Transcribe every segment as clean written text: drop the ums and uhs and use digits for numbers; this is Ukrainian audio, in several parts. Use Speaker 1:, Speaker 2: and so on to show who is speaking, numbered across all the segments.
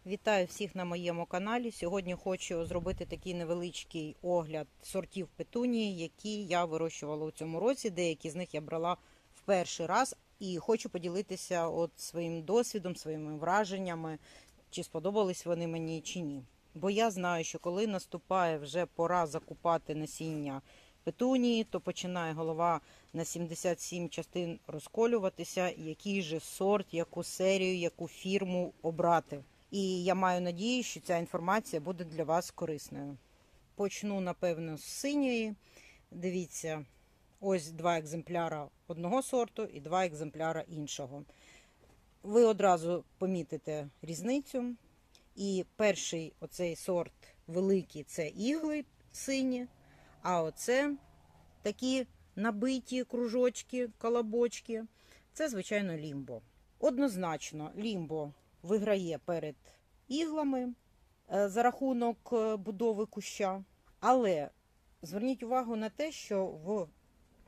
Speaker 1: Вітаю всіх на моєму каналі. Сьогодні хочу зробити такий невеличкий огляд сортів петунії, які я вирощувала у цьому році. Деякі з них я брала в перший раз і хочу поділитися своїм досвідом, своїми враженнями, чи сподобались вони мені чи ні. Бо я знаю, що коли наступає вже пора закупати насіння петунії, то починає голова на 77 частин розколюватися, який же сорт, яку серію, яку фірму обрати. І я маю надію, що ця інформація буде для вас корисною. Почну, напевно, з синьої. Дивіться, ось два екземпляра одного сорту і два екземпляра іншого. Ви одразу помітите різницю. І перший оцей сорт великий – це ігли сині, а оце такі набиті кружочки, колобочки – це, звичайно, лімбо. Однозначно, лімбо виграє перед іглами за рахунок будови куща. Але зверніть увагу на те, що в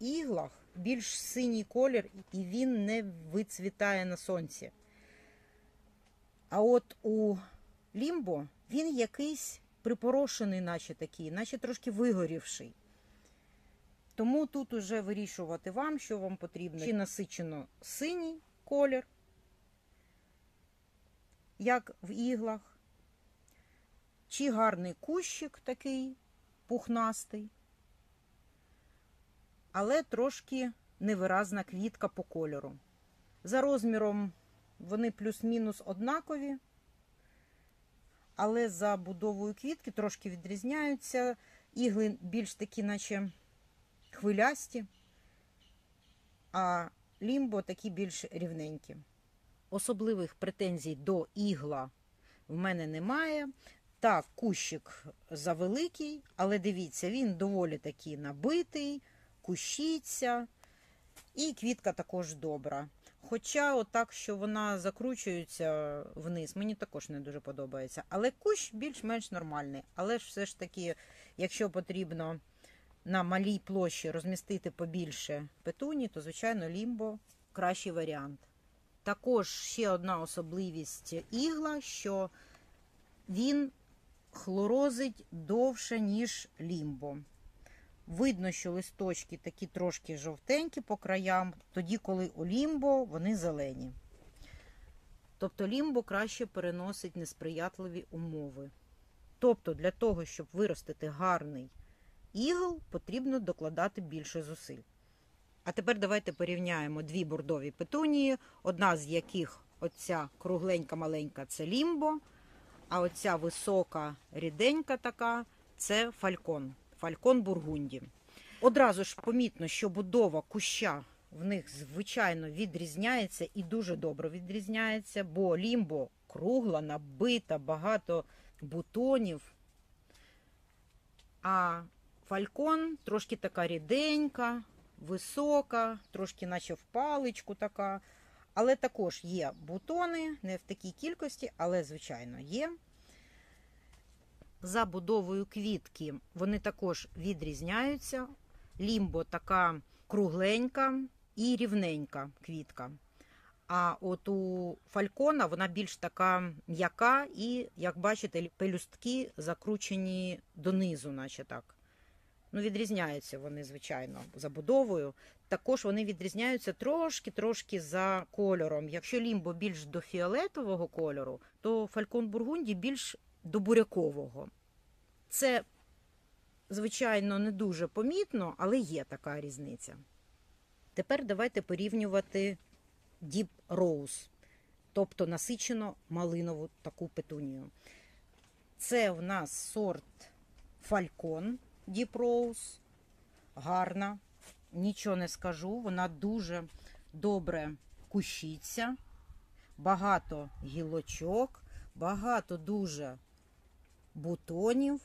Speaker 1: іглах більш синій колір і він не вицвітає на сонці. А от у лімбо він якийсь припорошений, наче трошки вигорівший. Тому тут уже вирішувати вам, що вам потрібно. Чи насичено синій колір, як в іглах, чи гарний кущик такий пухнастий, але трошки невиразна квітка по кольору. За розміром вони плюс-мінус однакові, але за будовою квітки трошки відрізняються. Ігли більш такі, наче хвилясті, а лімбо такі більш рівненькі. Особливих претензій до ігла в мене немає. Так, кущик завеликий, але дивіться, він доволі таки набитий, кущиться, і квітка також добра. Хоча отак, що вона закручується вниз, мені також не дуже подобається. Але кущ більш-менш нормальний. Але ж все ж таки, якщо потрібно на малій площі розмістити побільше петуній, то, звичайно, лімбо – кращий варіант. Також ще одна особливість ігла, що він хлорозить довше, ніж лімбо. Видно, що листочки такі трошки жовтенькі по краям, тоді, коли у лімбо вони зелені. Тобто лімбо краще переносить несприятливі умови. Тобто для того, щоб виростити гарний ігл, потрібно докладати більше зусиль. А тепер давайте порівняємо дві бордові петунії, одна з яких оця кругленька маленька – це лімбо, а оця висока ріденька така – це фалькон. Фалькон Бургунді. Одразу ж помітно, що будова куща в них, звичайно, відрізняється і дуже добре відрізняється, бо лімбо кругла, набита, багато бутонів, а фалькон трошки така ріденька, висока, трошки наче в паличку така, але також є бутони, не в такій кількості, але, звичайно, є. За будовою квітки вони також відрізняються. Лімбо така кругленька і рівненька квітка. А от у фалькона вона більш така м'яка і, як бачите, пелюстки закручені донизу, наче так. Ну, відрізняються вони, звичайно, за будовою. Також вони відрізняються трошки за кольором. Якщо лімбо більш до фіолетового кольору, то фалькон Бургунді більш до бурякового. Це, звичайно, не дуже помітно, але є така різниця. Тепер давайте порівнювати Deep Rose, тобто насичено малинову таку петунію. Це в нас сорт фалькон Deep Rose, гарна, нічого не скажу, вона дуже добре кущиться, багато гілочок, багато дуже бутонів,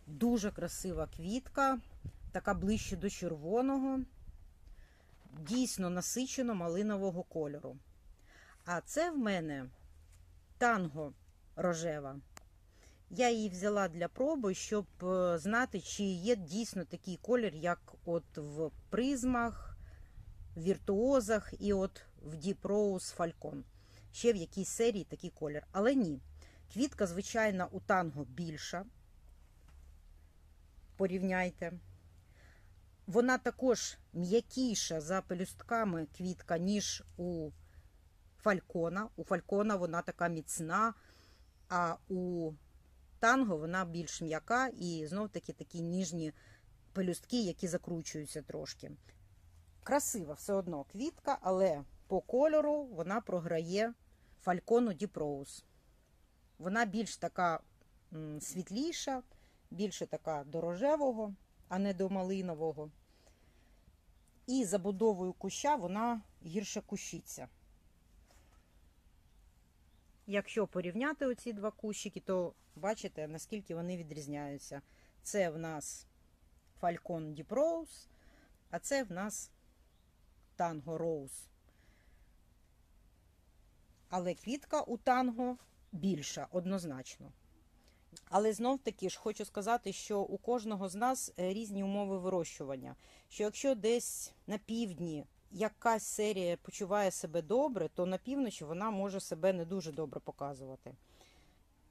Speaker 1: дуже красива квітка, така ближче до червоного, дійсно насичено малинового кольору. А це в мене танго рожева. Я її взяла для проби, щоб знати, чи є дійсно такий колір, як от в призмах, в віртуозах і от в Deep Rose Falcon. Ще в якійсь серії такий колір. Але ні. Квітка, звичайно, у танго більша. Порівняйте. Вона також м'якіша за пелюстками квітка, ніж у фалькона. У фалькона вона така міцна, а у танго вона більш м'яка і знов-таки такі ніжні пелюстки, які закручуються трошки. Красива все одно квітка, але по кольору вона програє фалькону Deep Rose. Вона більш така світліша, більше така до рожевого, а не до малинового. І забудовою куща вона гірше кущиться. Якщо порівняти оці два кущики, то бачите, наскільки вони відрізняються. Це в нас Falcon Deep Rose, а це в нас Tango Rose. Але квітка у танго більша, однозначно. Але знов-таки ж хочу сказати, що у кожного з нас різні умови вирощування. Що якщо десь на півдні якась серія почуває себе добре, то на півночі вона може себе не дуже добре показувати.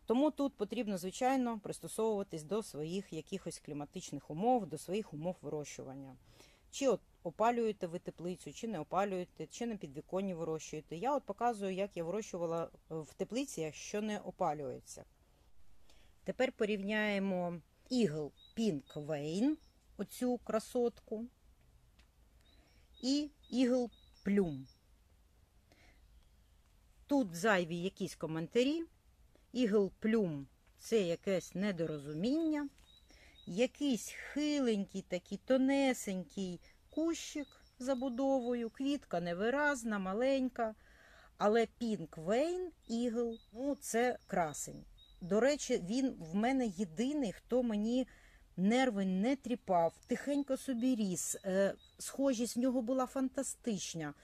Speaker 1: Тому тут потрібно, звичайно, пристосовуватись до своїх якихось кліматичних умов, до своїх умов вирощування. Чи от опалюєте ви теплицю, чи не опалюєте, чи на підвіконні вирощуєте. Я от показую, як я вирощувала в теплиці, що не опалюється. Тепер порівняємо Eagle Pink Vein, оцю красотку, і Eagle Plume. Тут зайві якісь коментарі. Eagle Plume – це якесь недорозуміння. Якийсь хиленький, такий тонесенький кущик забудовою, квітка невиразна, маленька. Але Pink Vein Eagle – ну, це красень. До речі, він в мене єдиний, хто мені нерви не тріпав, тихенько собі ріс, схожість в нього була фантастична.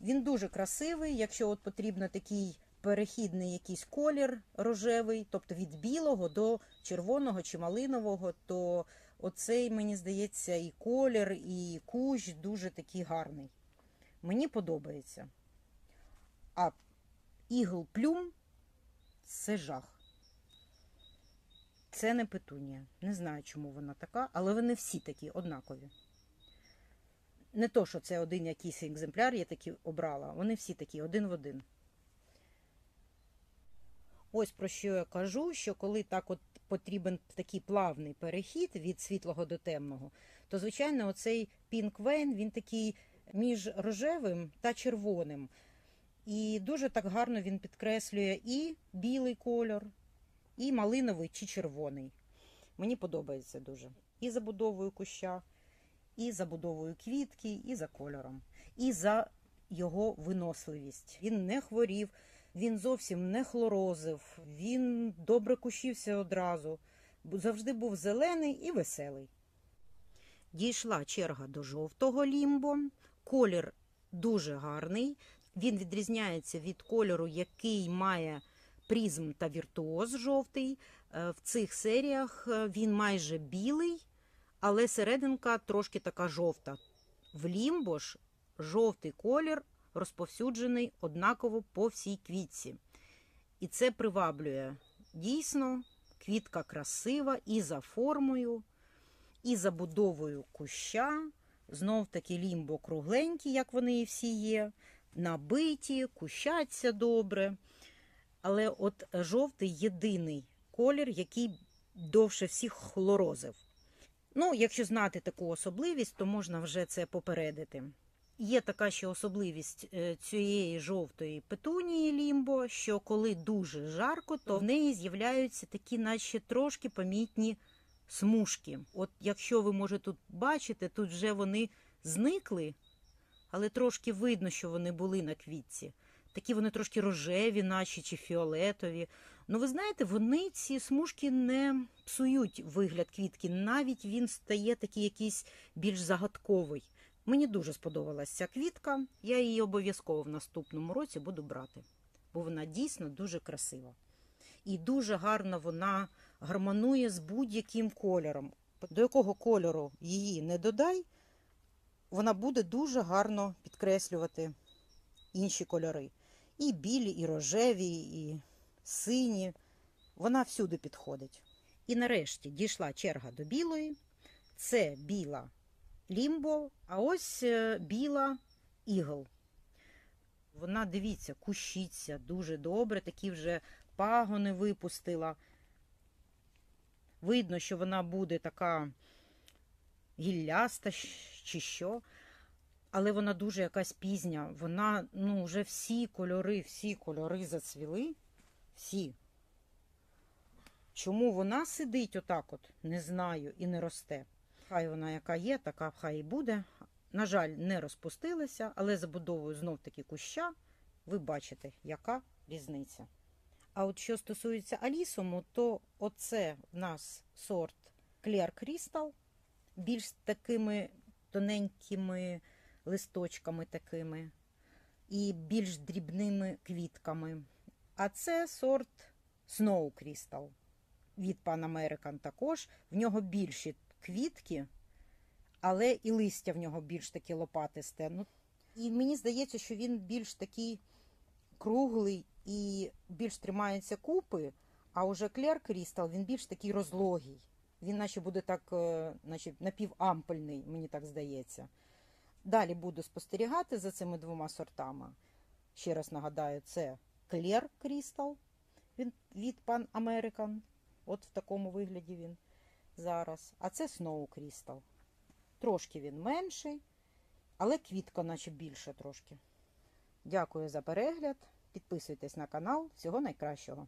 Speaker 1: Він дуже красивий, якщо от потрібно такий перехідний якийсь колір рожевий, тобто від білого до червоного чи малинового, то оцей, мені здається, і колір, і кущ дуже такий гарний. Мені подобається. А Eagle Plume – це жах. Це не петунія. Не знаю, чому вона така, але вони всі такі однакові. Не то, що це один якийсь екземпляр, я такі обрала. Вони всі такі, один в один. Ось про що я кажу, що коли так от потрібен такий плавний перехід від світлого до темного, то, звичайно, оцей Pink Vein, він такий між рожевим та червоним. І дуже так гарно він підкреслює і білий кольор, і малиновий чи червоний. Мені подобається дуже. І забудовою куща, і забудовою квітки, і за кольором. І за його виносливість. Він не хворів, він зовсім не хлорозив, він добре кущився одразу. Завжди був зелений і веселий. Дійшла черга до жовтого лімбо. Колір дуже гарний. Він відрізняється від кольору, який має призм та віртуоз жовтий. В цих серіях він майже білий, але серединка трошки така жовта. В лімбо ж жовтий колір розповсюджений однаково по всій квітці. І це приваблює. Дійсно, квітка красива і за формою, і забудовою куща. Знов-таки лімбо кругленькі, як вони і всі є, набиті, кущаться добре. Але от жовтий єдиний колір, який довше всіх хлорозив. Ну, якщо знати таку особливість, то можна вже це попередити. Є така ще особливість цієї жовтої петунії лімбо, що коли дуже жарко, то в неї з'являються такі наче трошки помітні смужки. От якщо ви, може, тут бачите, тут вже вони зникли, але трошки видно, що вони були на квітці. Такі вони трошки рожеві, наче, чи фіолетові. Ну, ви знаєте, вони, ці смужки, не псують вигляд квітки. Навіть він стає такий якийсь більш загадковий. Мені дуже сподобалася ця квітка. Я її обов'язково в наступному році буду брати. Бо вона дійсно дуже красива. І дуже гарно вона гармонує з будь-яким кольором. До якого кольору її не додай, вона буде дуже гарно підкреслювати інші кольори. І білі, і рожеві, і сині. Вона всюди підходить. І нарешті дійшла черга до білої. Це біла лімбо, а ось біла ігл. Вона, дивіться, кущиться дуже добре, такі вже пагони випустила. Видно, що вона буде така гілляста чи що, але вона дуже якась пізня. Вона, вже всі кольори зацвіли. Всі. Чому вона сидить отак от, не знаю, і не росте. Хай вона яка є, така хай і буде. На жаль, не розпустилася, але забудовую знов-таки куща. Ви бачите, яка різниця. А от що стосується алісуму, то оце в нас сорт Clear Crystal, більш такими тоненькими листочками такими і більш дрібними квітками. А це сорт Snow Crystal від Pan American також. В нього більші квітки, але і листя в нього більш таке лопатисте. І мені здається, що він більш такий круглий і більш тримається купи, а уже Clear Crystal, він більш такий розлогий. Він наче буде так, наче напівампельний, мені так здається. Далі буду спостерігати за цими двома сортами. Ще раз нагадаю, це Clear Crystal від Pan American. От в такому вигляді він зараз. А це Snow Crystal. Трошки він менший, але квітка наче більше трошки. Дякую за перегляд. Підписуйтесь на канал. Всього найкращого.